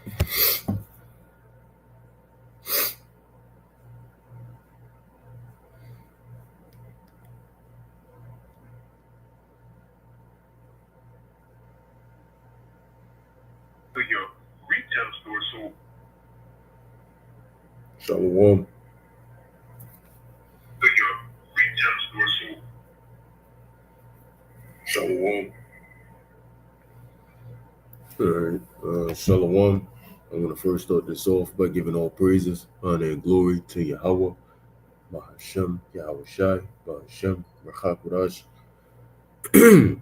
to your retail store. So Shalom. to your retail store. So Shalom. All right. Shalom. I'm going to first start this off by giving all praises, honor, and glory to Yahweh, Bahashem, Yahweh Shai, Bahashem, Rachakurash. I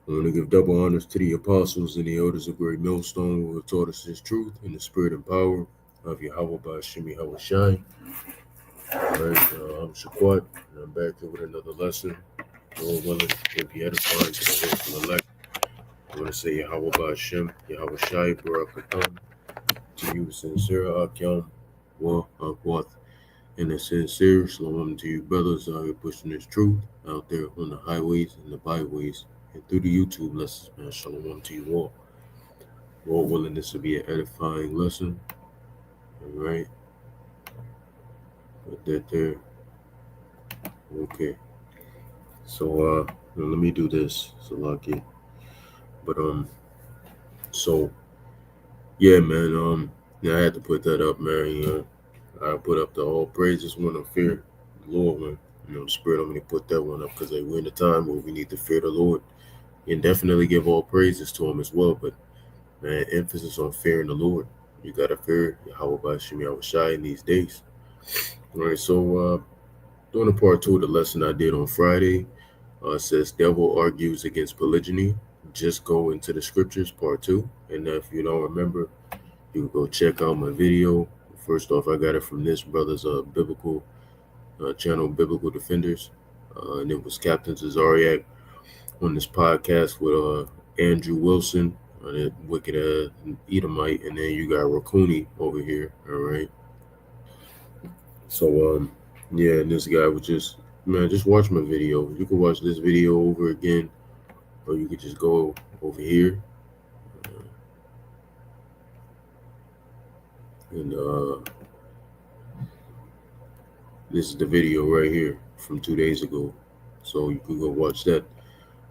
want to give double honors to the apostles and the elders of Great Millstone who have taught us this truth in the spirit and power of Yahweh Bahashem, Yahweh Shai. All right. I'm Shaquat, and I'm back here with another lesson. Lord willing, to be edifying to the faithful elect. I want to say Yahweh Bahashem, Yahweh Shai, Barakatam, to you, sincere Akyam, Wa Akwat, and a sincere shalom to you, brothers out here pushing this truth out there on the highways and the byways and through the YouTube lessons, man. Shalom to you all. Lord willing, this will be an edifying lesson. All right. Put that there. Okay. So, let me do this. So, lucky. But, so, yeah, man, yeah, I had to put that up, man. I put up the all praises one of fear, the Lord one. The Spirit, I'm going to put that one up because we're in a time where we need to fear the Lord and definitely give all praises to Him as well. But, man, emphasis on fearing the Lord. You got to fear Yahweh Bashim Yahweh Shai in these days. All right, so doing a part 2 of the lesson I did on Friday, it says, Devil argues against polygyny. Just go into the scriptures, part 2. And if you don't remember, you can go check out my video. First off, I got it from this brother's biblical channel, Biblical Defenders. And it was Captain Zariak on this podcast with Andrew Wilson, that wicked Edomite. And then you got Rakuni over here, all right? So, yeah, and this guy was just watch my video. You can watch this video over again, or you could just go over here. And this is the video right here from 2 days ago. So you can go watch that.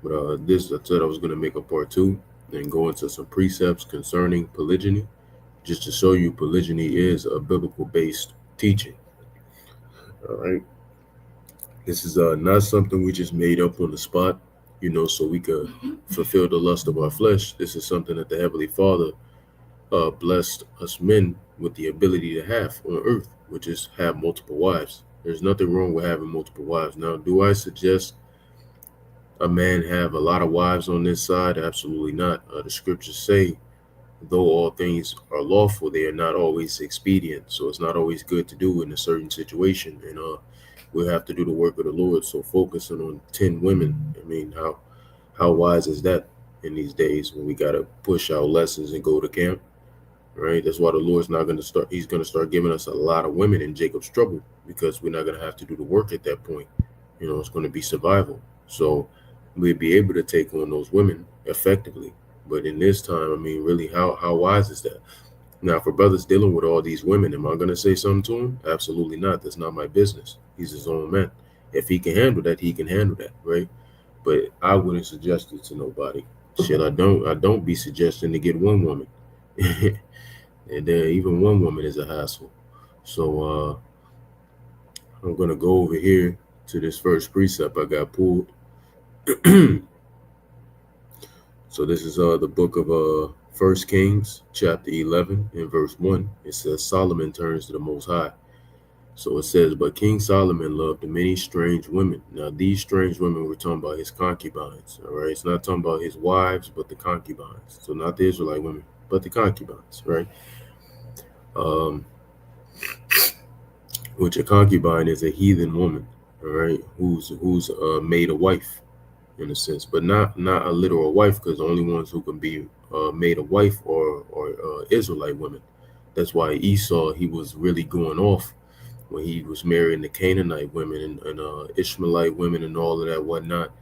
But I said I was going to make a part 2 and go into some precepts concerning polygyny, just to show you polygyny is a biblical-based teaching. All right. This is not something we just made up on the spot, so we could fulfill the lust of our flesh. This is something that the Heavenly Father blessed us men with the ability to have on earth, which is have multiple wives. There's nothing wrong with having multiple wives. Now, do I suggest a man have a lot of wives on this side? Absolutely not. The scriptures say, though all things are lawful, they are not always expedient. So it's not always good to do in a certain situation. And we'll have to do the work of the Lord. So focusing on 10 women, I mean, how wise is that in these days when we got to push our lessons and go to camp? Right? That's why the Lord's not going to start. He's going to start giving us a lot of women in Jacob's trouble, because we're not going to have to do the work at that point. It's going to be survival. So we'll be able to take on those women effectively. But in this time, I mean, really, how wise is that? Now, for brothers dealing with all these women, am I going to say something to him? Absolutely not. That's not my business. He's his own man. If he can handle that, he can handle that, right? But I wouldn't suggest it to nobody. Shit, I don't be suggesting to get one woman. And then even one woman is a hassle. So I'm going to go over here to this first precept I got pulled. So this is the book of 1 Kings, chapter 11, and verse 1. It says, Solomon turns to the Most High. So it says, but King Solomon loved many strange women. Now, these strange women, we're talking about his concubines, all right? It's not talking about his wives, but the concubines. So not the Israelite women, but the concubines, right? Which a concubine is a heathen woman, all right, who's made a wife, in a sense, but not a literal wife, because the only ones who can be made a wife are Israelite women. That's why Esau, he was really going off when he was marrying the Canaanite women and Ishmaelite women and all of that whatnot,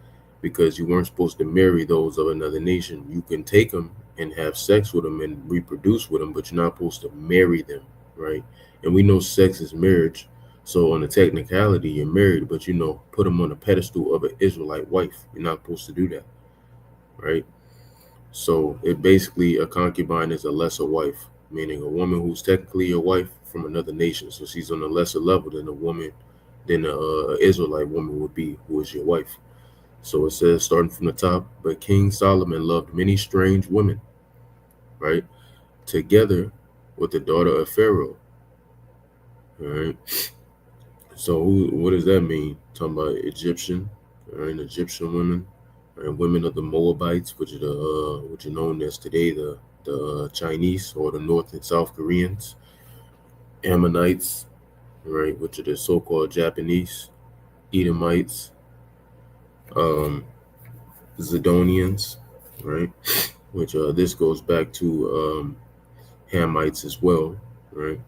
because you weren't supposed to marry those of another nation. You can take them and have sex with them and reproduce with them, but you're not supposed to marry them, right? And we know sex is marriage. So on the technicality, you're married, but put them on a pedestal of an Israelite wife. You're not supposed to do that, right? So it basically, a concubine is a lesser wife, meaning a woman who's technically your wife from another nation. So she's on a lesser level than a Israelite woman would be, who is your wife. So it says, starting from the top, but King Solomon loved many strange women, right? Together with the daughter of Pharaoh. All right. So what does that mean? Talking about Egyptian, all right, Egyptian women, and women of the Moabites, which are known as today the Chinese, or the North and South Koreans, Ammonites, right, which are the so-called Japanese, Edomites, um, Zidonians, right, which this goes back to Hamites as well, right,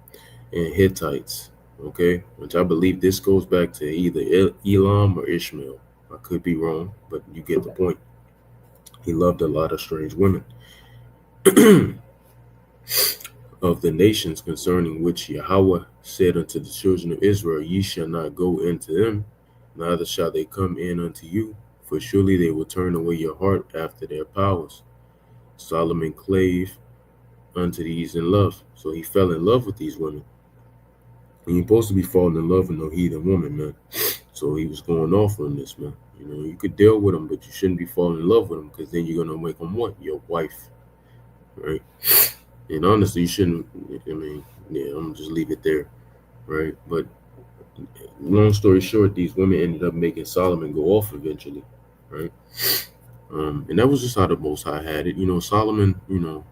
and Hittites, okay, which I believe this goes back to either Elam or Ishmael. I could be wrong, but you get the point. He loved a lot of strange women. Of the nations concerning which Yahweh said unto the children of Israel, ye shall not go into them, neither shall they come in unto you, for surely they will turn away your heart after their powers. Solomon clave unto these in love. So he fell in love with these women. And you're supposed to be falling in love with no heathen woman, man. So he was going off on this, man. You could deal with them, but you shouldn't be falling in love with them, because then you're going to make them what? Your wife, right? And honestly, you shouldn't. I mean, yeah, I'm gonna just leave it there, right? But long story short, these women ended up making Solomon go off eventually, right? And that was just how the Most High had it. Solomon, all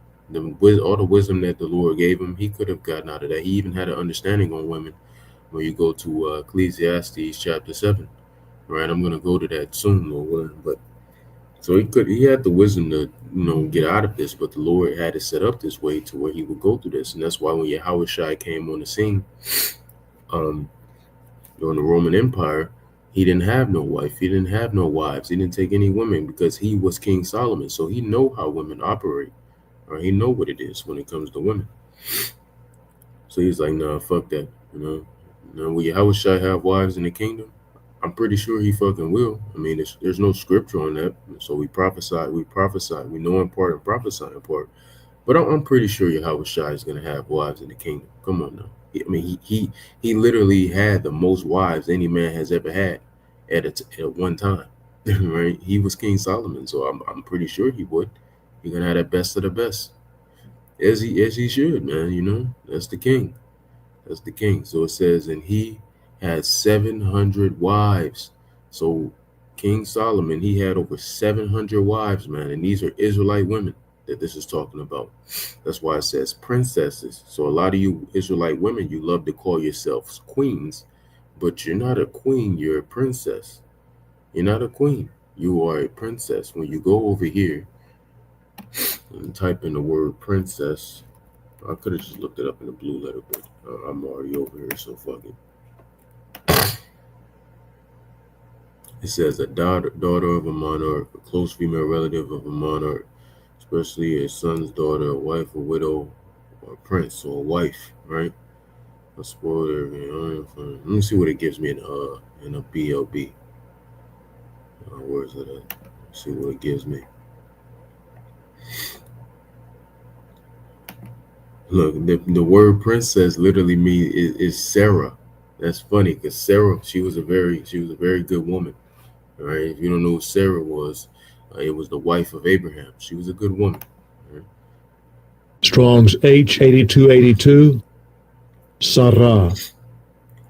the wisdom that the Lord gave him, he could have gotten out of that. He even had an understanding on women. When you go to Ecclesiastes chapter 7, right? I'm gonna go to that soon, Lord. But so he had the wisdom to get out of this, but the Lord had it set up this way to where he would go through this, and that's why when Yahweh Shai came on the scene, um, during the Roman Empire, he didn't have no wife, he didn't have no wives, he didn't take any women, because he was King Solomon, so he know how women operate, or he know what it is when it comes to women. So he's like, nah, fuck that, will Yahweh Shai have wives in the kingdom? I'm pretty sure he fucking will. I mean, there's no scripture on that. So we prophesy. We know in part and prophesy in part. But I'm pretty sure Yahweh Shai is going to have wives in the kingdom. Come on now. I mean, he literally had the most wives any man has ever had at one time, right? He was King Solomon, so I'm pretty sure he would. He's going to have the best of the best, as he should, man. That's the king. That's the king. So it says, and he had 700 wives. So King Solomon, he had over 700 wives, man. And these are Israelite women that this is talking about. That's why it says princesses. So a lot of you Israelite women, you love to call yourselves queens, but you're not a queen, you're a princess. You're not a queen. You are a princess. When you go over here and type in the word princess, I could have just looked it up in the blue letter, but I'm already over here, so fuck it. It says a daughter of a monarch, a close female relative of a monarch, especially a son's daughter, a wife, a widow, or a prince, or a wife, right? A spoiler. Let me see what it gives me in a BLB. Where is it at? Let's see what it gives me. Look, the word princess literally means is Sarah. That's funny, because Sarah, she was a very good woman. All right, if you don't know who Sarah was, it was the wife of Abraham. She was a good woman. Right? Strong's H8282. Sarah.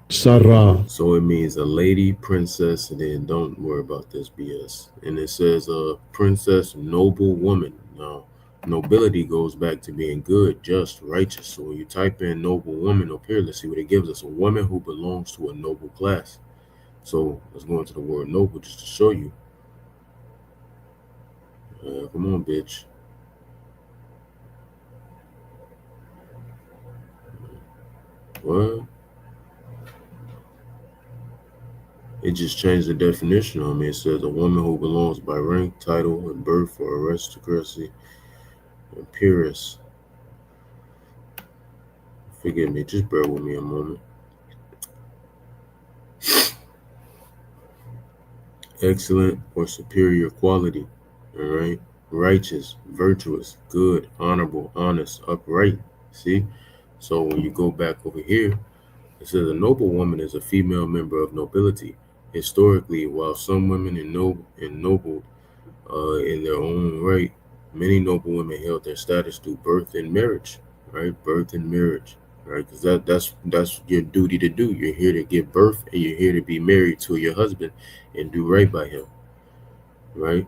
Sarah. So it means a lady, princess, and then don't worry about this BS. And it says princess, noble woman. Now, nobility goes back to being good, just, righteous. So when you type in noble woman up here, let's see what it gives us. A woman who belongs to a noble class. So let's go into the word noble just to show you. Come on, bitch. What? It just changed the definition on me. It says a woman who belongs by rank, title, and birth or aristocracy. Purist. Forgive me, just bear with me a moment. Excellent or superior quality. All right. Righteous, virtuous, good, honorable, honest, upright. See? So when you go back over here, it says a noble woman is a female member of nobility. Historically, while some women ennobled in their own right, many noble women held their status through birth and marriage. Right? Birth and marriage. Right? Because that's your duty to do. You're here to give birth and you're here to be married to your husband and do right by him. Right?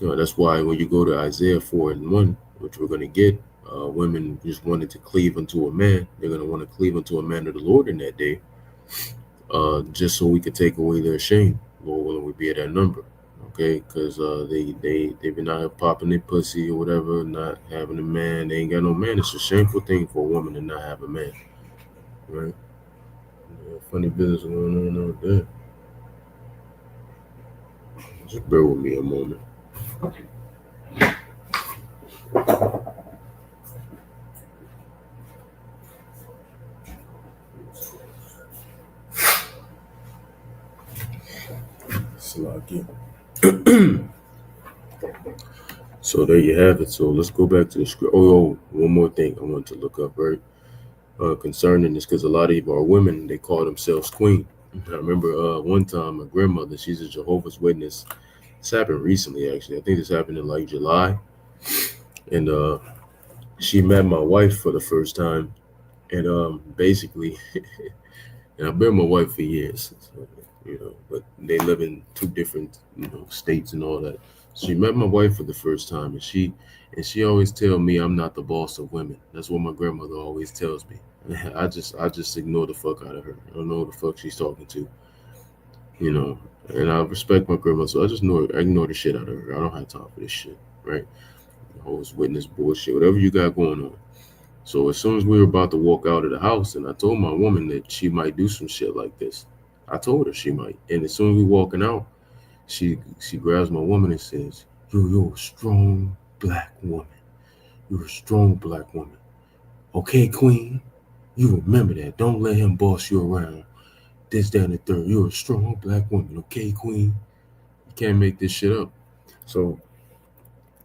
That's why when you go to Isaiah 4:1, which we're going to get, women just wanted to cleave unto a man. They're going to want to cleave unto a man of the Lord in that day, just so we could take away their shame. Lord willing, we be at that number, okay? Because they've been out here popping their pussy or whatever, not having a man. They ain't got no man. It's a shameful thing for a woman to not have a man, right? Yeah, funny business going on out there. Just bear with me a moment. Slocky. So there you have it. So let's go back to the script. Oh, one more thing I want to look up, right? Concerning this, because a lot of our women, they call themselves queen. I remember one time my grandmother, she's a Jehovah's Witness. This happened recently, actually. I think this happened in like July. And she met my wife for the first time. And basically, and I've been with my wife for years, so, but they live in two different, states and all that. She met my wife for the first time, and she always tell me I'm not the boss of women. That's what my grandmother always tells me. I just ignore the fuck out of her. I don't know who the fuck she's talking to, And I respect my grandmother, so I just ignore the shit out of her. I don't have time for this shit, right? Always witness bullshit, whatever you got going on. So as soon as we were about to walk out of the house, and I told my woman that she might do some shit like this. I told her she might. And as soon as we walking out, she grabs my woman and says, you're a strong black woman. You're a strong black woman. Okay, queen? You remember that. Don't let him boss you around. This, that, and the third. You're a strong black woman. Okay, queen? You can't make this shit up. So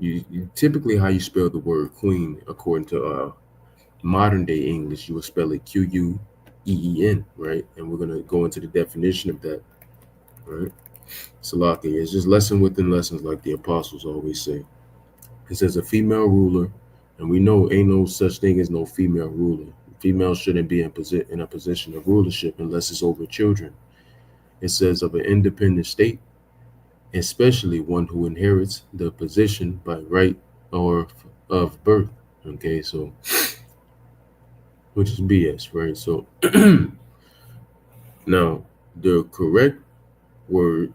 you typically how you spell the word queen, according to modern day English, you would spell it Queen, right? And we're going to go into the definition of that, right? Salaki is just lesson within lessons, like the apostles always say. It says a female ruler, and we know ain't no such thing as no female ruler. Female shouldn't be in a position of rulership unless it's over children. It says of an independent state, especially one who inherits the position by right or of birth. Okay, so which is BS, right? So now the correct word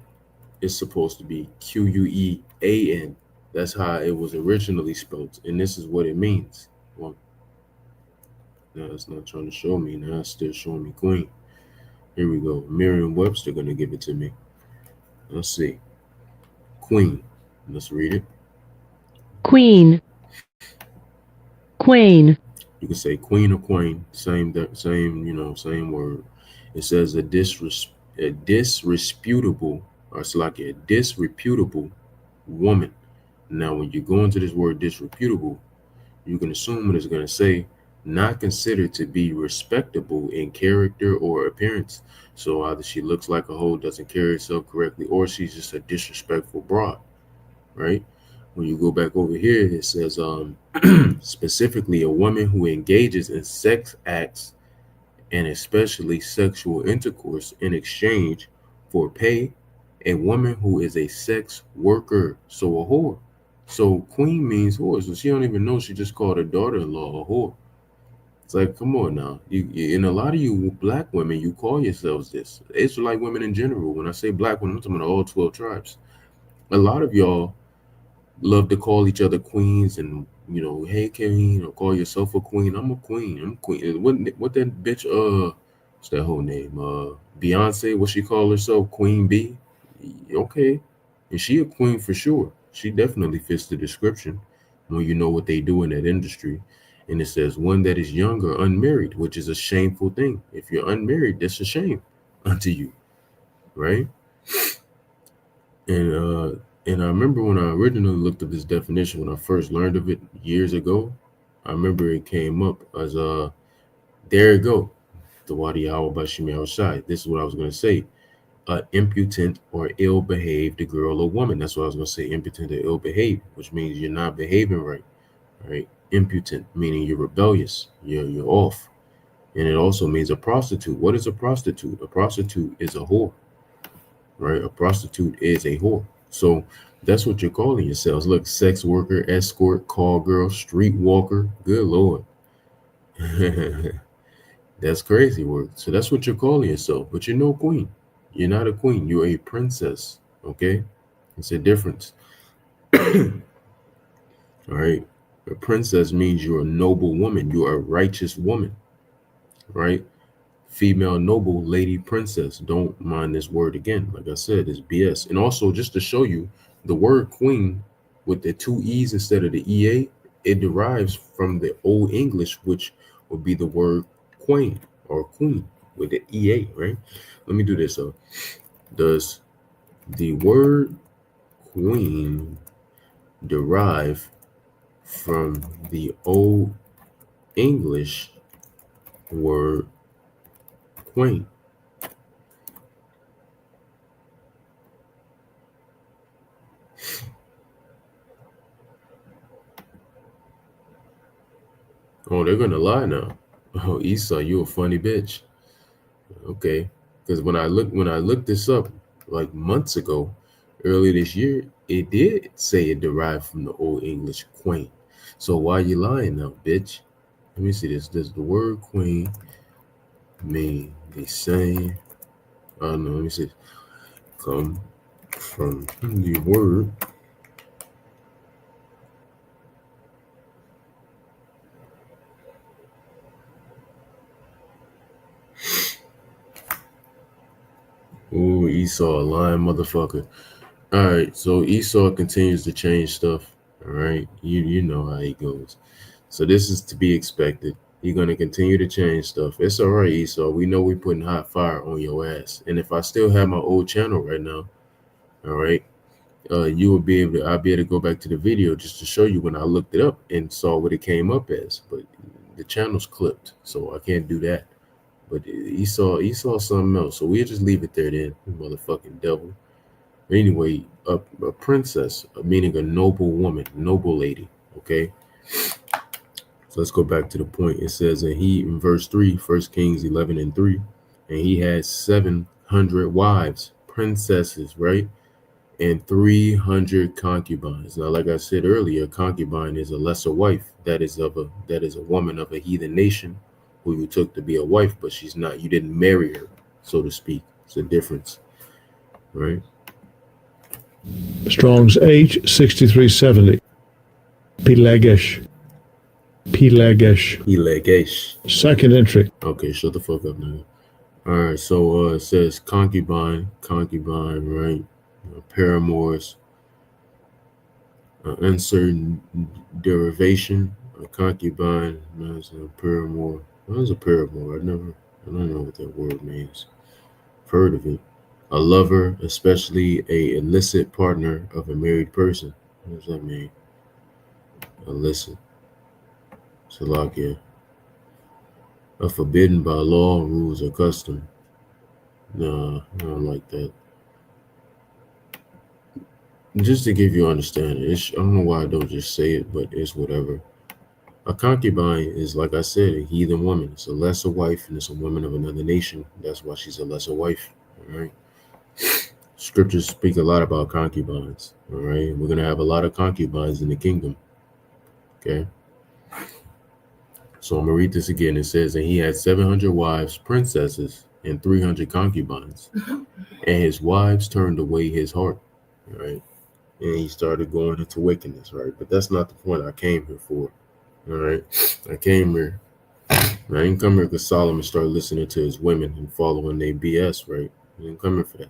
is supposed to be Quean. That's how it was originally spelled, and this is what it means. Well, now it's not trying to show me. Now it's still showing me queen. Here we go. Merriam-Webster gonna give it to me. Let's see. Queen. Let's read it. Queen. Queen. You can say queen or queen. Same word. It says a disreputable, or it's like a disreputable woman. Now, when you go into this word disreputable, you can assume what it's going to say, not considered to be respectable in character or appearance. So either she looks like a hoe, doesn't carry herself correctly, or she's just a disrespectful broad, right? When you go back over here, it says specifically a woman who engages in sex acts and especially sexual intercourse in exchange for pay, a woman who is a sex worker, so a whore. So queen means whore, so she don't even know she just called her daughter-in-law a whore. It's like, come on now. You and a lot of you black women, you call yourselves this. Israelite women in general. When I say black women, I'm talking about all 12 tribes. A lot of y'all love to call each other queens and, hey, queen, or call yourself a queen. I'm a queen. I'm queen. What that bitch, what's that whole name? Beyonce, what she call herself? Queen B? Okay. And she a queen for sure. She definitely fits the description. when you know what they do in that industry. And it says one that is young or unmarried, which is a shameful thing. If you're unmarried, that's a shame unto you, right? And I remember when I originally looked up this definition, when I first learned of it years ago, I remember it came up as there you go, the Wadi Awabashimi outside. This is what I was gonna say. Impudent or ill-behaved girl or woman. That's what I was gonna say, impotent or ill-behaved, which means you're not behaving right. Right? Impotent, meaning you're rebellious, you're off. And it also means a prostitute. What is a prostitute? A prostitute is a whore, right? A prostitute is a whore. So that's what you're calling yourselves. Look, sex worker, escort, call girl, street walker. Good Lord. That's crazy work. So that's what you're calling yourself. But you're no queen. You're not a queen. You're a princess. Okay? It's a difference. All right? A princess means you're a noble woman. You're a righteous woman. Right? Female noble lady princess. Don't mind this word again. Like I said, it's BS. And also, just to show you, the word queen with the two E's instead of the EA, it derives from the Old English, which would be the word queen or queen with the EA, right? Let me do this. Does the word queen derive from the Old English word queen? Oh, they're gonna lie now. Oh, Esau, you a funny bitch. Okay, because when I looked this up like months ago, earlier this year, it did say it derived from the Old English queen. So why you lying now, bitch? Let me see this. Does the word queen mean the same? Oh no, let me see. Come from the word ooh, Esau, a lying motherfucker. All right, so Esau continues to change stuff. All right, you know how he goes. So this is to be expected. You're gonna continue to change stuff. It's all right, Esau. We know we're putting hot fire on your ass. And if I still have my old channel right now, all right, you will be able to. I'll be able to go back to the video just to show you when I looked it up and saw what it came up as. But the channel's clipped, so I can't do that. But he saw something else, so we'll just leave it there then, you motherfucking devil. But anyway, a princess, meaning a noble woman, noble lady. Okay. So let's go back to the point. It says, and he, in verse 3, 1 Kings 11:3, and he had 700 wives, princesses, right? And 300 concubines. Now, like I said earlier, concubine is a lesser wife. That is a woman of a heathen nation who you took to be a wife, but she's not. You didn't marry her, so to speak. It's a difference, right? Strong's H6370. Pelagish. Pelagish. Second entry. Okay, shut the fuck up now. All right, so it says concubine, right? Paramours, uncertain derivation, a concubine, a paramour. What is a paramour? I don't know what that word means. I've heard of it. A lover, especially a illicit partner of a married person. What does that mean? Illicit. Salakia. A forbidden by law, rules, or custom. Nah, I don't like that. Just to give you understanding, I don't know why I don't just say it, but it's whatever. A concubine is, like I said, a heathen woman. It's a lesser wife, and it's a woman of another nation. That's why she's a lesser wife. All right. Scriptures speak a lot about concubines. All right. We're gonna have a lot of concubines in the kingdom. Okay. So I'm gonna read this again. It says, and he had 700 wives, princesses, and 300 concubines, and his wives turned away his heart. All right. And he started going into wickedness, right? But that's not the point I came here for. All right. I came here. I didn't come here because Solomon started listening to his women and following their BS, right? I didn't come here for that.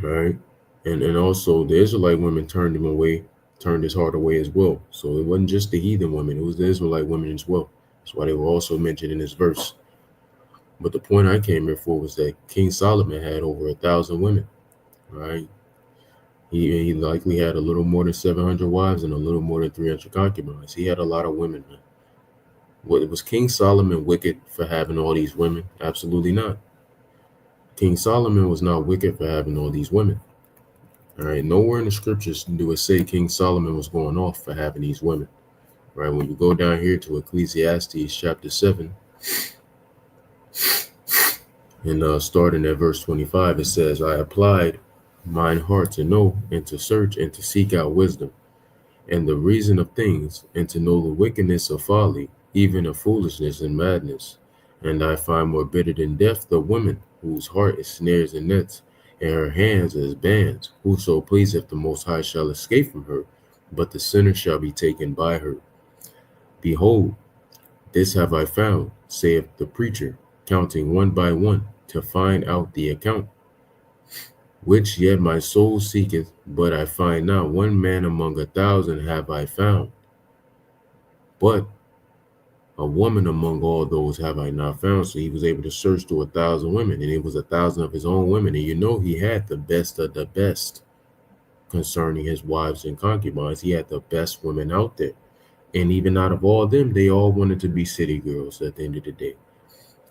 All right. And also the Israelite women turned him away turned his heart away as well. So it wasn't just the heathen women, it was the Israelite women as well. That's why they were also mentioned in this verse. But the point I came here for was that King Solomon had over 1,000 women, right? He likely had a little more than 700 wives and a little more than 300 concubines. He had a lot of women, man. Was King Solomon wicked for having all these women? Absolutely not. King Solomon was not wicked for having all these women. All right, nowhere in the scriptures do it say King Solomon was going off for having these women. Right, when you go down here to Ecclesiastes chapter 7, and starting at verse 25, it says, I applied mine heart to know and to search and to seek out wisdom and the reason of things, and to know the wickedness of folly, even of foolishness and madness. And I find more bitter than death the woman whose heart is snares and nets, and her hands as bands. Whoso pleaseth the Most High shall escape from her, but the sinner shall be taken by her. Behold, this have I found, saith the preacher, counting one by one, to find out the account, which yet my soul seeketh, but I find not. One man among 1,000 have I found, but a woman among all those have I not found. So he was able to search through 1,000 women, and it was 1,000 of his own women. And you know, he had the best of the best concerning his wives and concubines. He had the best women out there. And even out of all them, they all wanted to be city girls at the end of the day.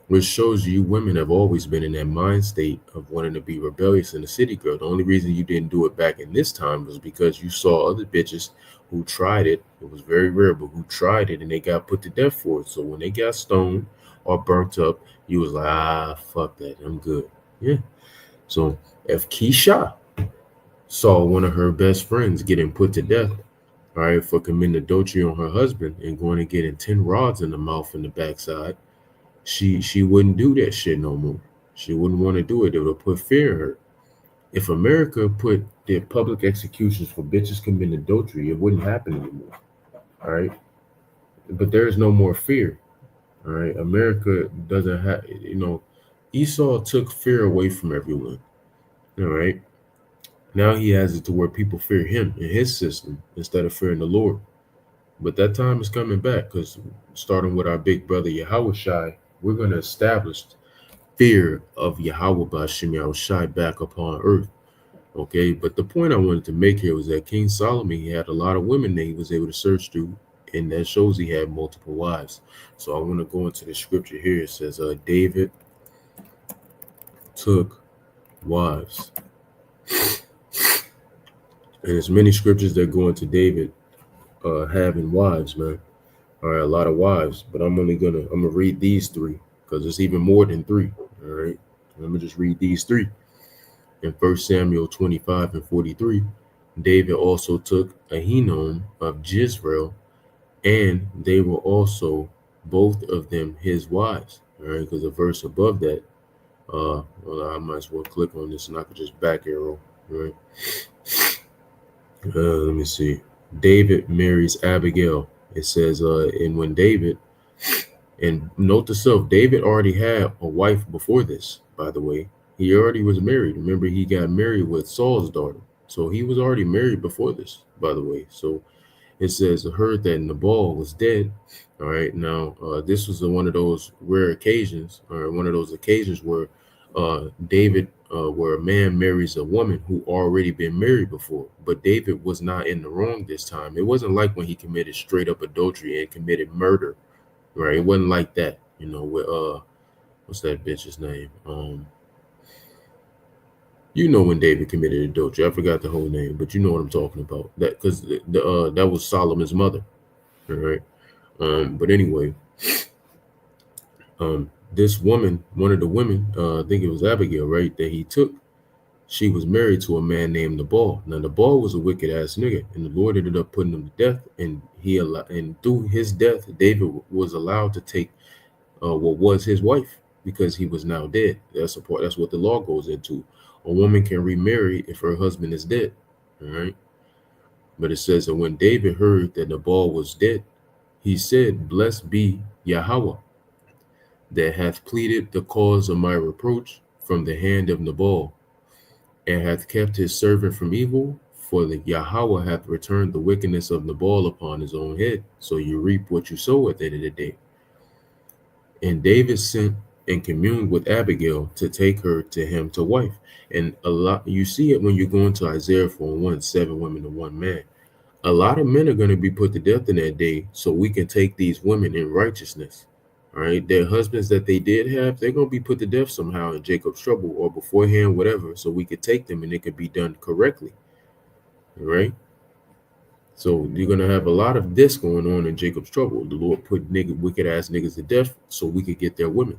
Which shows you women have always been in that mind state of wanting to be rebellious in the city girl. The only reason you didn't do it back in this time was because you saw other bitches who tried it. It was very rare, but who tried it and they got put to death for it. So when they got stoned or burnt up, you was like, fuck that, I'm good. Yeah. So if Keisha saw one of her best friends getting put to death, all right, for committing adultery on her husband and going and getting 10 rods in the mouth and the backside, she wouldn't do that shit no more. She wouldn't want to do it. It would put fear in her. If America put their public executions for bitches committing adultery, it wouldn't happen anymore. All right. But there is no more fear. All right. America doesn't have, Esau took fear away from everyone. All right. Now he has it to where people fear him and his system instead of fearing the Lord. But that time is coming back, because starting with our big brother Yahweh Shai, we're going to establish fear of Yahweh Ba'Shem Yahushai back upon earth. Okay, but the point I wanted to make here was that King Solomon, he had a lot of women that he was able to search through, and that shows he had multiple wives. So I want to go into the scripture here. It says, David took wives. And there's many scriptures that go into David having wives, man. All right, a lot of wives, but I'm gonna read these three, because it's even more than three. All right, I'm gonna just read these three. In 1 Samuel 25 and 43, David also took Ahinoam of Jezreel, and they were also both of them his wives. All right, because the verse above that, well, I might as well click on this and I could just back arrow. All right, let me see. David marries Abigail. It says, and when David, and note to self, David already had a wife before this, by the way. He already was married. Remember, he got married with Saul's daughter. So he was already married before this, by the way. So it says, heard that Nabal was dead. All right. Now, this was one of those rare occasions, or one of those occasions where where a man marries a woman who already been married before. But David was not in the wrong this time. It wasn't like when he committed straight up adultery and committed murder, right? It wasn't like that, with what's that bitch's name? When David committed adultery. I forgot the whole name, but you know what I'm talking about. That because that was Solomon's mother, all right? But anyway, this woman, one of the women, I think it was Abigail, right, that he took, she was married to a man named Nabal. Now, Nabal was a wicked ass nigga, and the Lord ended up putting him to death. And through his death, David was allowed to take what was his wife, because he was now dead. That's what the law goes into. A woman can remarry if her husband is dead. All right. But it says that when David heard that Nabal was dead, he said, "Blessed be Yahweh, that hath pleaded the cause of my reproach from the hand of Nabal, and hath kept his servant from evil, for the Yahweh hath returned the wickedness of Nabal upon his own head. So you reap what you sow at the end of the day. And David sent and communed with Abigail to take her to him to wife. And a lot, you see it when you go into Isaiah 4:1, 7 women to 1 man. A lot of men are going to be put to death in that day, so we can take these women in righteousness. All right, their husbands that they did have, they're going to be put to death somehow in Jacob's trouble or beforehand, whatever, so we could take them and it could be done correctly. All right. So you're going to have a lot of this going on in Jacob's trouble. The Lord put wicked ass niggas to death so we could get their women.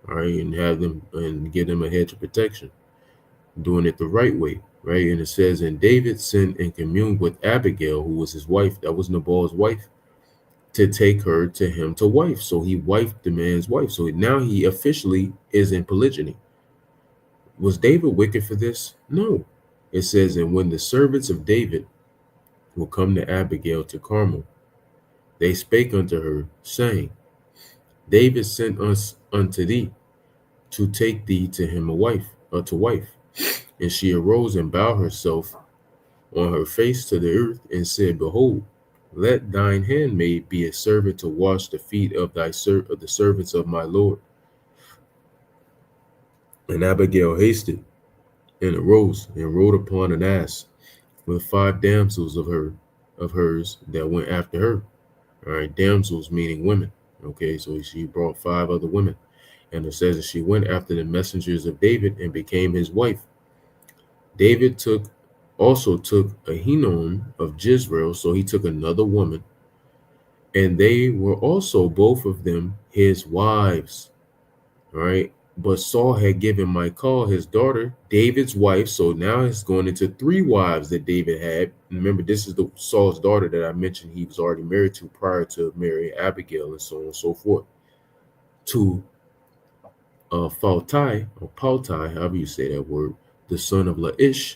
All right, and have them and give them a hedge of protection, doing it the right way. Right. And it says, and David sent and communed with Abigail, who was his wife. That was Nabal's wife, to take her to him to wife. So he wifed the man's wife. So now he officially is in polygyny. Was David wicked for this? No. It says, and when the servants of David will come to Abigail to Carmel, they spake unto her, saying, David sent us unto thee to take thee to him a wife, or to wife. And she arose and bowed herself on her face to the earth and said, Behold, let thine handmaid be a servant to wash the feet of the servants of my Lord. And Abigail hasted and arose and rode upon an ass with 5 damsels of hers that went after her. All right, damsels meaning women. Okay, so she brought 5 other women. And it says that she went after the messengers of David and became his wife. David also took Ahinoam of Jezreel, so he took another woman, and they were also both of them his wives. All right, but Saul had given Michal, his daughter, David's wife, so now it's going into 3 wives that David had. Remember, this is the Saul's daughter that I mentioned he was already married to prior to marrying Abigail, and so on and so forth. To Phaltai, or Paltai, however you say that word, the son of Laish,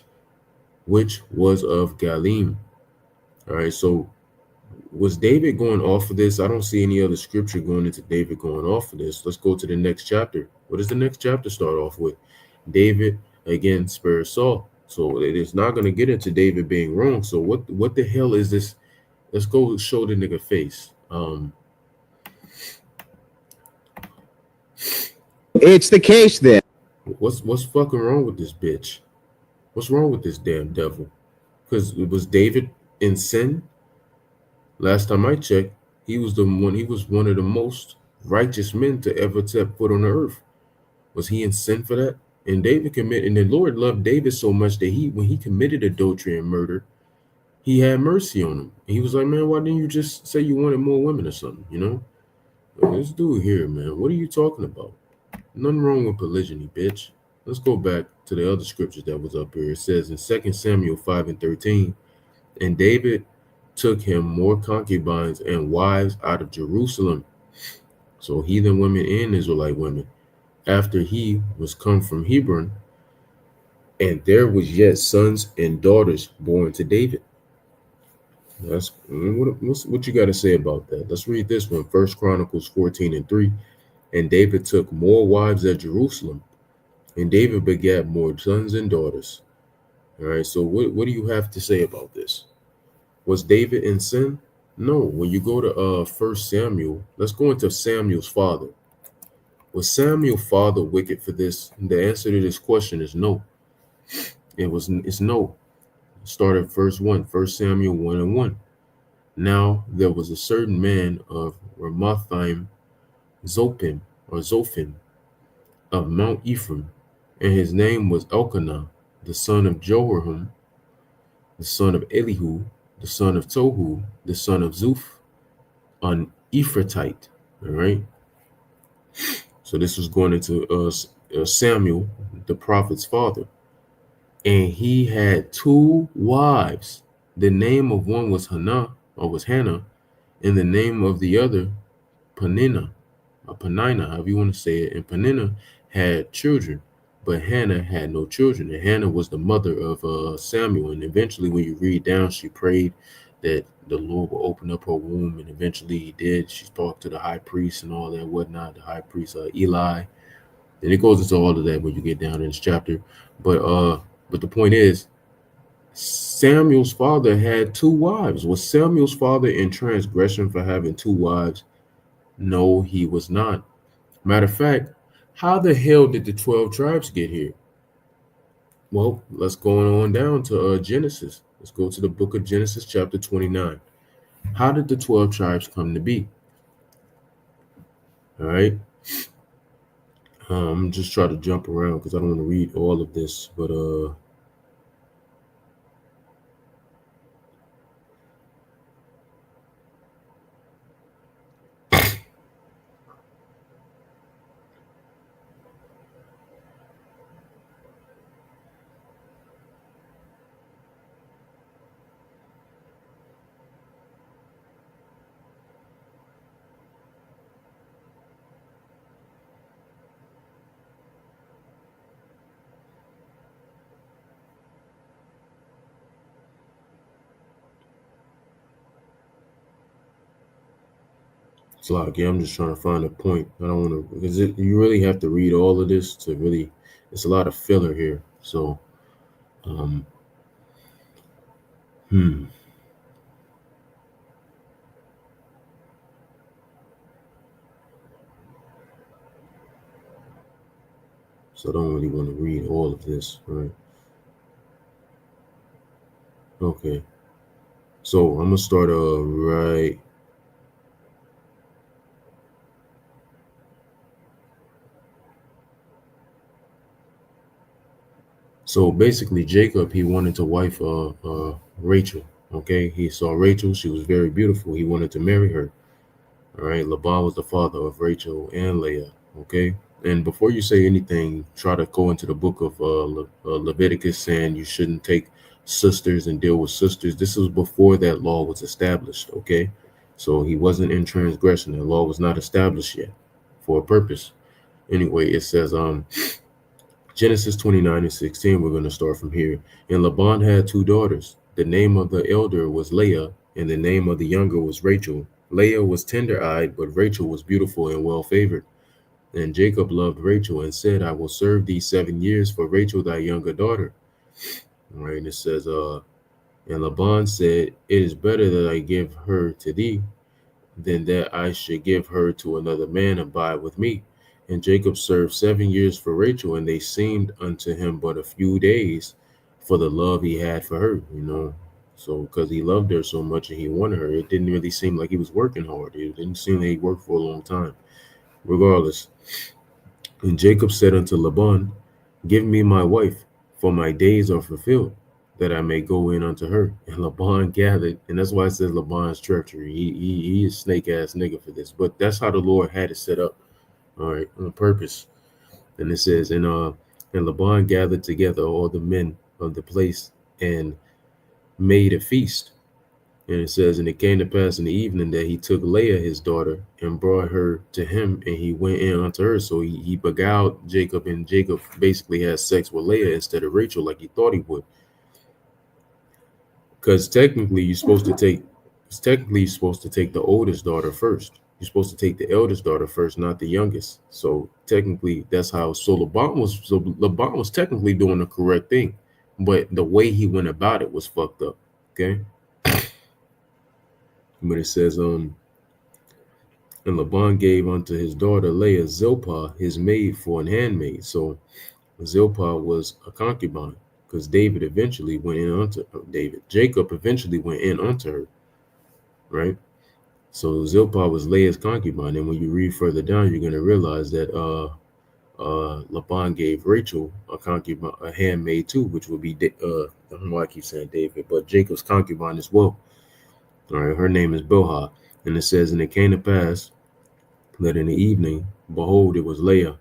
which was of Galim. All right, so was David going off of this? I don't see any other scripture going into David going off of this. Let's go to the next chapter. What does the next chapter start off with? David again spares Saul. So it is not going to get into David being wrong. So what the hell is this? Let's go show the nigga face. It's the case then. What's fucking wrong with this bitch? What's wrong with this damn devil? Because it was David in sin. Last time I checked, he was one of the most righteous men to ever step foot on the earth. Was he in sin for that? And the Lord loved David so much that when he committed adultery and murder, he had mercy on him. And he was like, man, why didn't you just say you wanted more women or something, you know? Like, this dude here, man, what are you talking about? Nothing wrong with polygyny, bitch. Let's go back to the other scriptures that was up here. It says in 2 Samuel 5:13, and David took him more concubines and wives out of Jerusalem, so heathen women and Israelite women, after he was come from Hebron, and there was yet sons and daughters born to David. That's what you got to say about that. Let's read this one. 1 Chronicles 14:3. And David took more wives at Jerusalem, and David begat more sons and daughters. All right, so what do you have to say about this? Was David in sin? No. When you go to 1 Samuel, let's go into Samuel's father. Was Samuel's father wicked for this? The answer to this question is no. It's no. Start at verse 1, 1 Samuel 1:1. Now there was a certain man of Ramathaim Zophim of Mount Ephraim, and his name was Elkanah, the son of Jehoram, the son of Elihu, the son of Tohu, the son of Zuph, an Ephratite. All right. So this was going into Samuel, the prophet's father, and he had 2 wives. The name of one was Hannah, and the name of the other Peninnah, however you want to say it. And Peninnah had children, but Hannah had no children. And Hannah was the mother of Samuel. And eventually, when you read down, she prayed that the Lord will open up her womb, and eventually he did. She talked to the high priest and all that whatnot, the high priest Eli. And it goes into all of that when you get down in this chapter. But the point is, Samuel's father had 2 wives. Was Samuel's father in transgression for having 2 wives? No, he was not. Matter of fact, how the hell did the 12 tribes get here? Well, let's go on down to Genesis. Let's go to the book of Genesis, chapter 29. How did the 12 tribes come to be? All right. Just try to jump around because I don't want to read all of this, but it's like, yeah, I'm just trying to find a point. I don't want to, because you really have to read all of this to really, it's a lot of filler here. So, um, hmm. So I don't really want to read all of this, right? Okay. So I'm gonna start right. So basically, Jacob, he wanted to wife Rachel. Okay, he saw Rachel; she was very beautiful. He wanted to marry her. All right, Laban was the father of Rachel and Leah. Okay, and before you say anything, try to go into the book of Leviticus, saying you shouldn't take sisters and deal with sisters. This was before that law was established. Okay, so he wasn't in transgression. The law was not established yet for a purpose. Anyway, it says Genesis 29:16, we're going to start from here. And Laban had 2 daughters. The name of the elder was Leah, and the name of the younger was Rachel. Leah was tender-eyed, but Rachel was beautiful and well-favored. And Jacob loved Rachel and said, I will serve thee 7 years for Rachel thy younger daughter. All right, and it says, and Laban said, it is better that I give her to thee than that I should give her to another man and abide with me. And Jacob served 7 years for Rachel, and they seemed unto him but a few days for the love he had for her, So because he loved her so much and he wanted her, it didn't really seem like he was working hard. It didn't seem like he worked for a long time. Regardless. And Jacob said unto Laban, give me my wife, for my days are fulfilled, that I may go in unto her. And Laban gathered, and that's why it says Laban's treachery. He is snake ass nigga for this. But that's how the Lord had it set up, all right, on purpose. And it says, and Laban gathered together all the men of the place and made a feast. And it says, and it came to pass in the evening that he took Leah his daughter and brought her to him, and he went in unto her. So he beguiled Jacob, and Jacob basically had sex with Leah instead of Rachel, like he thought he would. Because technically you're supposed to take the oldest daughter first. You're supposed to take the eldest daughter first, not the youngest. So technically that's how Laban was technically doing the correct thing, but the way he went about it was fucked up. Okay. But it says, and Laban gave unto his daughter Leah Zilpah his maid for an handmaid. So Zilpah was a concubine, because Jacob eventually went in unto her, right? So Zilpah was Leah's concubine, and when you read further down, you're going to realize that Laban gave Rachel a concubine, a handmaid too, which would be I don't know why I keep saying David, but Jacob's concubine as well. All right, her name is Bilhah, and it says, and it came to pass that in the evening, behold, it was Leah,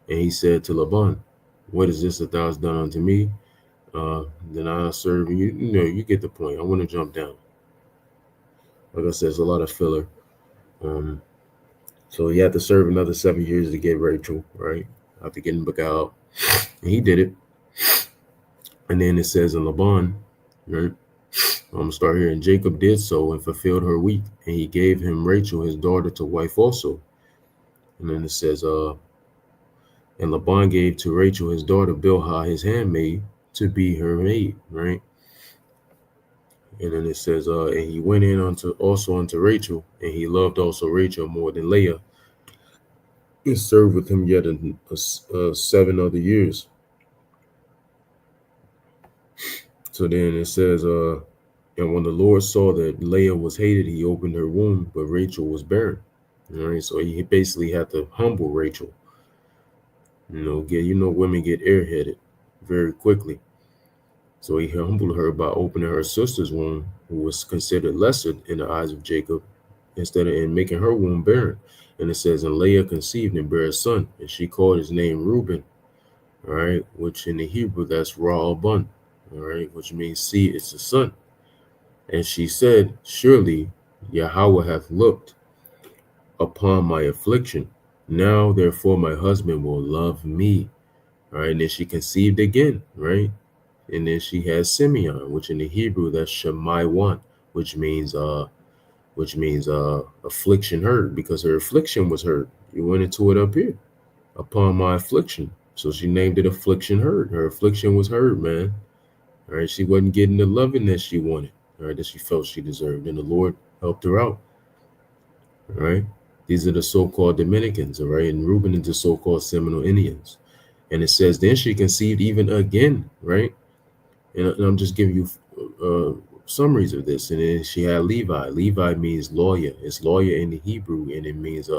and he said to Laban, what is this that thou hast done unto me? Then I'll serve you. You get the point. I want to jump down. Like I said, it's a lot of filler. So he had to serve another 7 years to get Rachel, right? After getting beguiled. And he did it. And then it says in Laban, right? I'm going to start here. And Jacob did so and fulfilled her week. And he gave him Rachel, his daughter, to wife also. And then it says, and Laban gave to Rachel, his daughter, Bilhah, his handmaid, to be her maid, right? And then it says, and he went in unto Rachel, and he loved also Rachel more than Leah, and served with him yet 7 other years. So then it says, and when the Lord saw that Leah was hated, he opened her womb, but Rachel was barren. All right, so he basically had to humble Rachel. Women get airheaded very quickly. So he humbled her by opening her sister's womb, who was considered lesser in the eyes of Jacob, and making her womb barren. And it says, and Leah conceived and bare a son, and she called his name Reuben, all right, which in the Hebrew that's Ra'abun, all right, which means see, it's a son. And she said, surely Yahweh hath looked upon my affliction. Now, therefore, my husband will love me. All right, and then she conceived again, right? And then she has Simeon, which in the Hebrew that's Shemai 1, which means affliction heard, because her affliction was heard. You went into it up here, upon my affliction. So she named it affliction heard. Her affliction was heard, man. All right, she wasn't getting the loving that she wanted, all right, that she felt she deserved, and the Lord helped her out. All right, these are the so-called Dominicans, all right, and Reuben is the so-called Seminole Indians. And it says, then she conceived even again, right? And I'm just giving you summaries of this. And then she had Levi. Levi means lawyer. It's lawyer in the Hebrew, and it means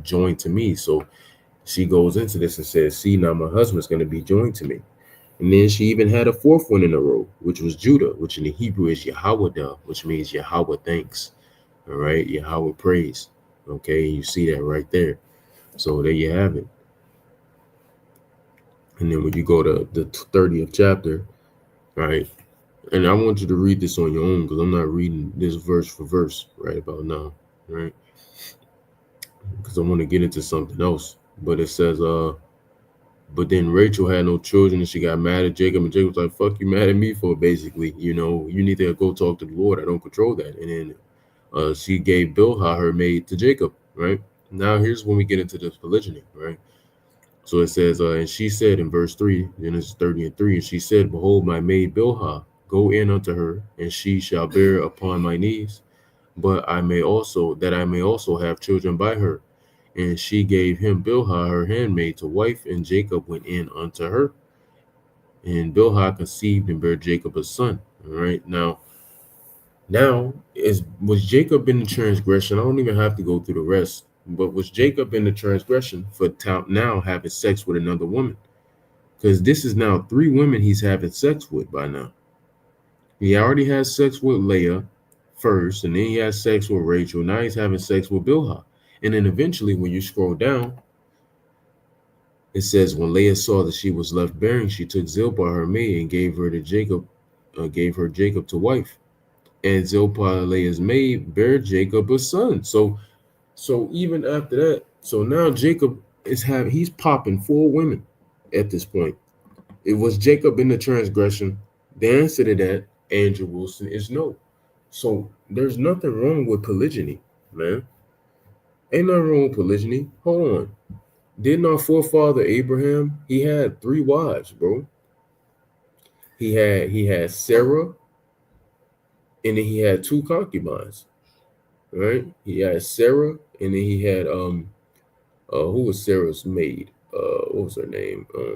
joined to me. So she goes into this and says, see, now my husband's going to be joined to me. And then she even had a fourth one in a row, which was Judah, which in the Hebrew is Yahweh, which means Yahweh thanks. All right, Yahweh praise. Okay, you see that right there. So there you have it. And then when you go to the 30th chapter, right, and I want you to read this on your own, because I'm not reading this verse for verse right about now, right? Because I want to get into something else. But it says, but then Rachel had no children, and she got mad at Jacob, and Jacob was like, fuck you mad at me for, basically, you need to go talk to the Lord. I don't control that. And then she gave Bilhah, her maid, to Jacob, right? Now here's when we get into this polygyny, right? So it says, and she said in verse 3, Genesis 30:3, and she said, behold, my maid Bilhah, go in unto her, and she shall bear upon my knees, but I may also have children by her. And she gave him Bilhah, her handmaid, to wife, and Jacob went in unto her. And Bilhah conceived and bare Jacob a son. All right, now was Jacob in the transgression? I don't even have to go through the rest. But was Jacob in the transgression for now having sex with another woman? Because this is now 3 women he's having sex with by now. He already has sex with Leah first, and then he has sex with Rachel. Now he's having sex with Bilhah. And then eventually, when you scroll down, it says, when Leah saw that she was left barren, she took Zilpah, her maid, and gave her Jacob to wife. And Zilpah, Leah's maid, bare Jacob a son. So even after that, so now Jacob he's popping 4 women at this point. It was Jacob in the transgression. The answer to that, Andrew Wilson, is no. So there's nothing wrong with polygyny, man. Ain't nothing wrong with polygyny. Hold on. Didn't our forefather Abraham, he had 3 wives, bro? He had Sarah, and then he had 2 concubines. Right? He had Sarah, and then he had who was Sarah's maid? What was her name? I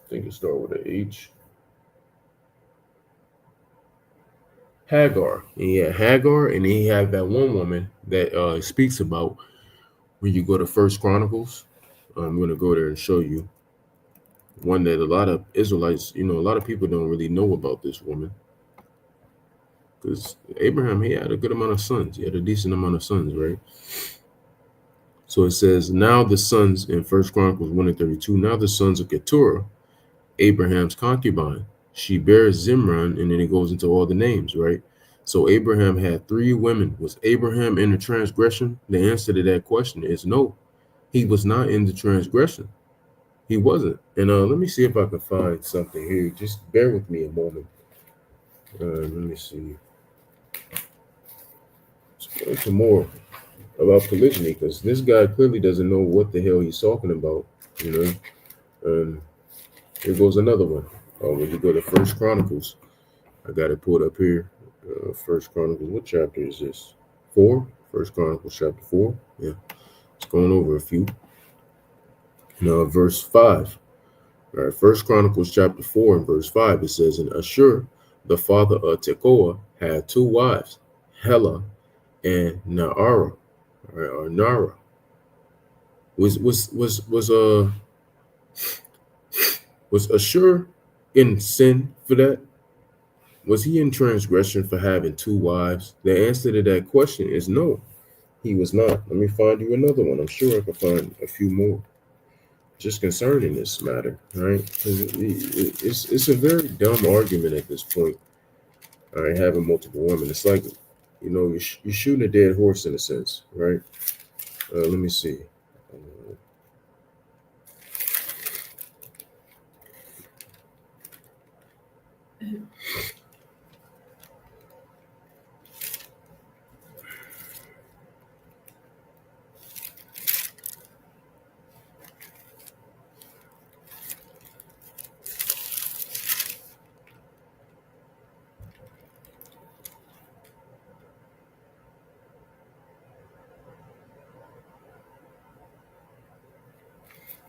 think it started with an H. Hagar. And he had Hagar, and then he had that one woman that speaks about when you go to First Chronicles. I'm going to go there and show you one that a lot of Israelites, a lot of people don't really know about this woman. Because Abraham, he had a good amount of sons. He had a decent amount of sons, right? So it says, now the sons in First Chronicles 1:32, now the sons of Keturah, Abraham's concubine, she bears Zimran, and then it goes into all the names, right? So Abraham had 3 women. Was Abraham in the transgression? The answer to that question is no. He was not in the transgression. He wasn't. And let me see if I can find something here. Just bear with me a moment. Let me see. Let's go into more about polygyny, because this guy clearly doesn't know what the hell he's talking about. Here goes another one. When you go to First Chronicles, I got it pulled up here. First Chronicles, what chapter is this? 4. First Chronicles chapter 4. Yeah, it's going over a few. Verse 5. All right, First Chronicles chapter 4 and verse 5, it says, "And Ashur, the father of Tekoa, had 2 wives, Hela and Naara, or Nara." Was Ashur in sin for that? Was he in transgression for having 2 wives? The answer to that question is no, he was not. Let me find you another one. I'm sure I can find a few more just concerning this matter, right? It's a very dumb argument at this point. All right, having multiple women, it's like, you're shooting a dead horse in a sense, right? Let me see.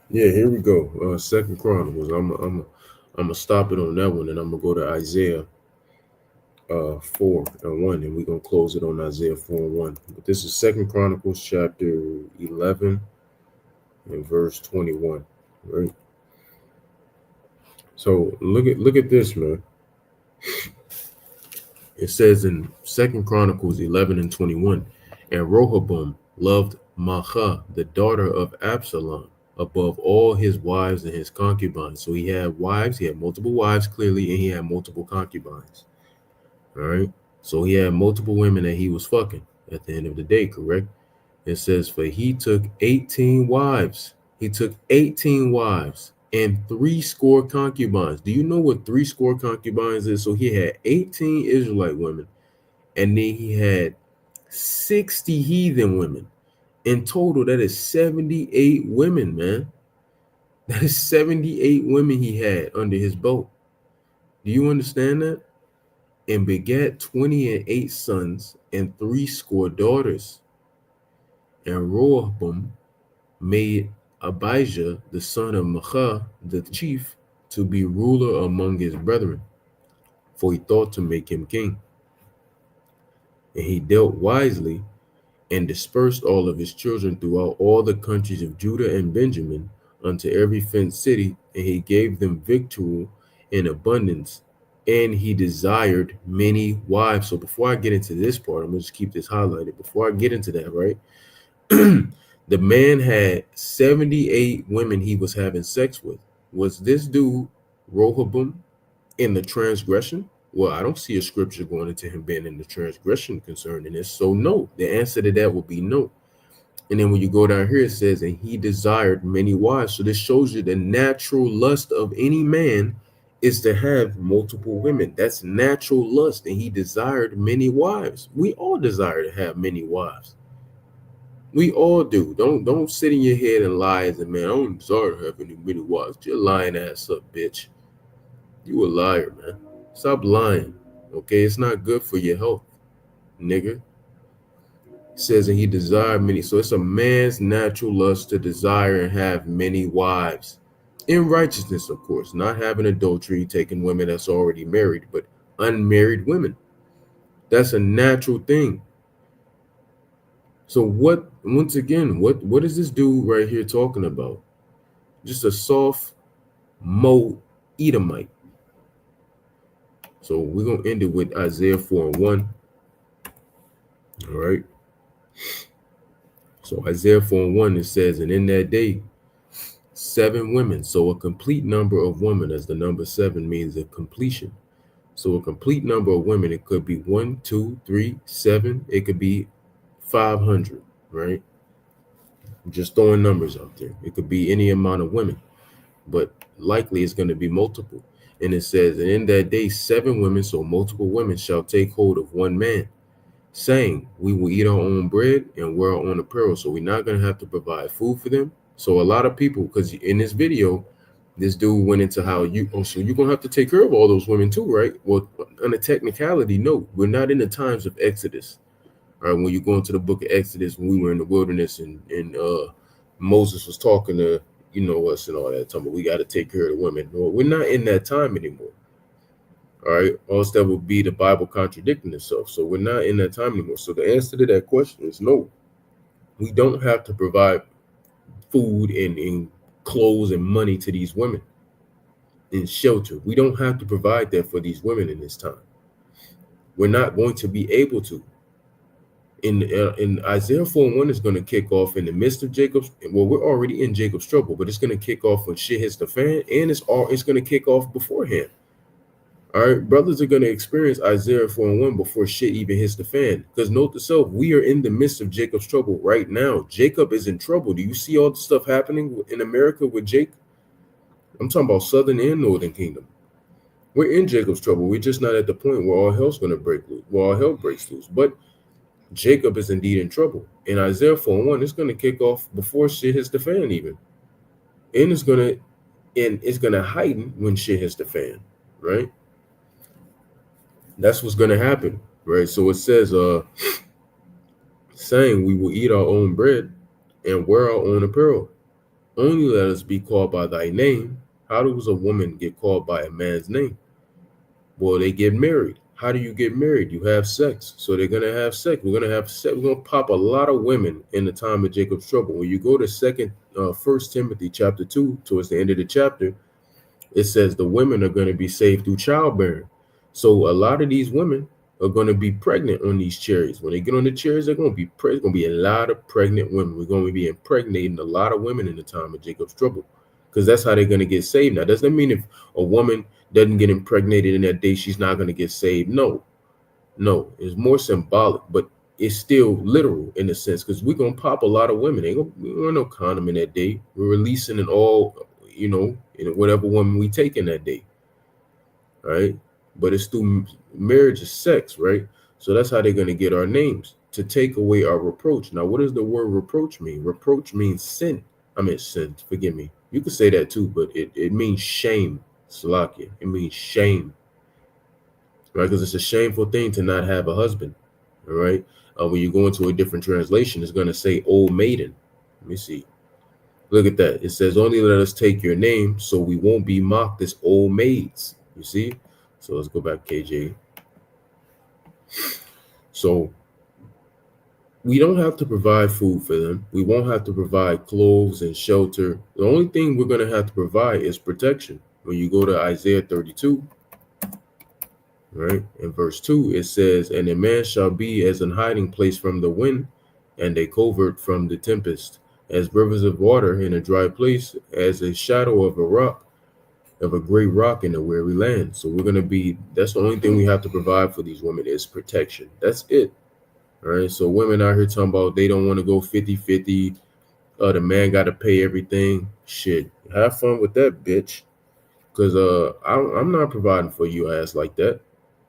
Yeah, here we go. Second Chronicles. I'm gonna stop it on that one, and I'm gonna go to Isaiah 4 and 1, and we're gonna close it on Isaiah 4 and 1. But this is Second Chronicles chapter 11 and verse 21, right? So look at this, man. It says in Second Chronicles 11 and 21, "And Rehoboam loved Maachah, the daughter of Absalom, above all his wives and his concubines." So he had wives, he had multiple wives clearly, and he had multiple concubines. All right. So he had multiple women that he was fucking at the end of the day, correct? It says, "For he took 18 wives." He took 18 wives and 60 concubines. Do you know what 60 concubines is? So he had 18 Israelite women, and then he had 60 heathen women. In total, that is 78 women, man. That is 78 women he had under his belt. Do you understand that? And begat 28 sons and 60 daughters. And Rehoboam made Abijah, the son of Maachah, the chief, to be ruler among his brethren, for he thought to make him king. And he dealt wisely and dispersed all of his children throughout all the countries of Judah and Benjamin unto every fenced city, and he gave them victual in abundance, and he desired many wives. So before I get into this part, I'm gonna just keep this highlighted. Before I get into that, right? The man had 78 women he was having sex with. Was this dude Rehoboam in the transgression? Well, I don't see a scripture going into him being in the transgression concerning this. So no, the answer to that would be no. And then when you go down here, it says, "And he desired many wives." So this shows you the natural lust of any man is to have multiple women. That's natural lust. And he desired many wives. We all desire to have many wives. We all do. Don't sit in your head and lie as a man. I don't desire to have many wives. You're lying ass up, bitch. You a liar, man. Stop lying. Okay, it's not good for your health, nigga. It says that he desired many. So it's a man's natural lust to desire and have many wives. In righteousness, of course, not having adultery, taking women that's already married, but unmarried women. That's a natural thing. So once again, what is this dude right here talking about? Just a soft Edomite. So we're going to end it with Isaiah 4 and 1. All right. So Isaiah 4 and 1, it says, "And in that day, 7 women." So a complete number of women, as the number 7 means a completion. So a complete number of women, it could be 1, 2, 3, 7. It could be 500, right? I'm just throwing numbers out there. It could be any amount of women, but likely it's going to be multiple. And it says, "And in that day, 7 women," so multiple women, "shall take hold of one man, saying, We will eat our own bread and wear our own apparel." So we're not going to have to provide food for them. So a lot of people, because in this video, This dude went into how so you're gonna have to take care of all those women too, right? Well, on a technicality, no, we're not in the times of Exodus. All right, when you go into the book of Exodus, when we were in the wilderness and Moses was talking to us and all that, talking about we got to take care of the women. No, we're not in that time anymore. All right, else that would be the Bible contradicting itself. So we're not in that time anymore. So the answer to that question is no. We don't have to provide food and clothes and money to these women and shelter. We don't have to provide that for these women in this time. We're not going to be able to. In Isaiah 4:1 is going to kick off in the midst of Jacob's. Well, we're already in Jacob's trouble, but it's going to kick off when shit hits the fan, and it's going to kick off beforehand. All right, brothers are going to experience Isaiah 4:1 before shit even hits the fan. Because note to self, we are in the midst of Jacob's trouble right now. Jacob is in trouble. Do you see all the stuff happening in America with Jake? I'm talking about Southern and Northern Kingdom. We're in Jacob's trouble. We're just not at the point where all hell's going to break loose, where all hell breaks loose. But Jacob is indeed in trouble. In Isaiah 4:1, it's going to kick off before shit hits the fan even. And it's going to heighten when shit hits the fan, right? That's what's going to happen, right? So it says, saying we will eat our own bread and wear our own apparel. Only let us be called by thy name. How does a woman get called by a man's name? Well, they get married. How do you get married? You have sex. So they're going to have sex. We're going to have sex. We're going to pop a lot of women in the time of Jacob's trouble. When you go to 1 Timothy chapter 2, towards the end of the chapter, it says the women are going to be saved through childbearing. So a lot of these women are going to be pregnant on these chariots. When they get on the chariots, they're going to be there's going to be a lot of pregnant women. We're going to be impregnating a lot of women in the time of Jacob's trouble, because that's how they're going to get saved. Now, doesn't that mean if a woman doesn't get impregnated in that day, she's not going to get saved? No, it's more symbolic, but it's still literal in a sense, because we're going to pop a lot of women. We want no condom in that day. We're releasing in all, whatever woman we take in that day, right? But it's through marriage is sex, right? So that's how they're going to get our names, to take away our reproach. Now, what does the word reproach mean? Reproach means sin. I mean, sin, forgive me. You could say that too, but it means shame, Salakia. It means shame, right? Because it's a shameful thing to not have a husband, all right? When you go into a different translation, it's going to say old maiden. Let me see. Look at that. It says, only let us take your name so we won't be mocked as old maids. You see? So let's go back, KJ. So we don't have to provide food for them. We won't have to provide clothes and shelter. The only thing we're going to have to provide is protection. When you go to Isaiah 32, right, in verse 2, it says, and a man shall be as an hiding place from the wind and a covert from the tempest, as rivers of water in a dry place, as a shadow of a rock, of a great rock in a weary land. So we're going to be, that's the only thing we have to provide for these women is protection. That's it. All right. So women out here talking about they don't want to go 50-50. The man got to pay everything. Shit. Have fun with that, bitch. Because I'm not providing for you ass like that.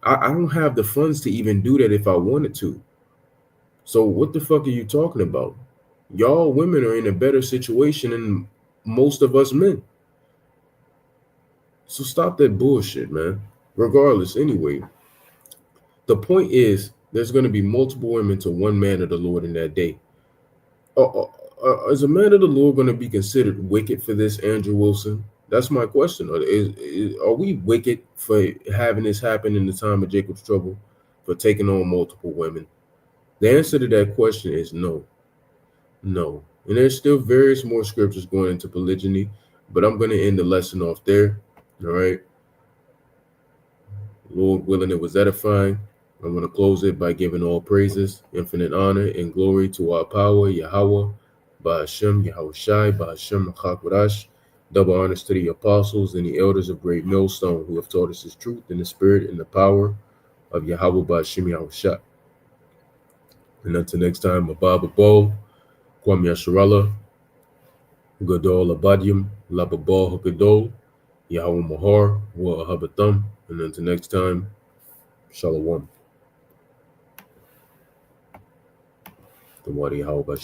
I don't have the funds to even do that if I wanted to. So what the fuck are you talking about? Y'all women are in a better situation than most of us men. So stop that bullshit, man. Regardless, anyway, the point is there's going to be multiple women to one man of the Lord in that day. Is a man of the Lord going to be considered wicked for this, Andrew Wilson? That's my question. Are we wicked for having this happen in the time of Jacob's trouble, for taking on multiple women? The answer to that question is no. No. And there's still various more scriptures going into polygyny, but I'm going to end the lesson off there. All right. Lord willing, it was edifying. I'm going to close it by giving all praises, infinite honor, and glory to our power, Yahweh, Ba'ashem, Yahushai, Ba'ashem, Chakwadash. Double honors to the apostles and the elders of Great Millstone who have taught us his truth in the spirit and the power of Yahweh, Ba'ashem, Yahushai. And until next time, Abba Bo, Kwam Yasharallah, Gadol Abadyam, Lababal Hagadol, Yahweh Mahar, Wa Ahabatham. And until next time, Shalom. The Wadi Haubash.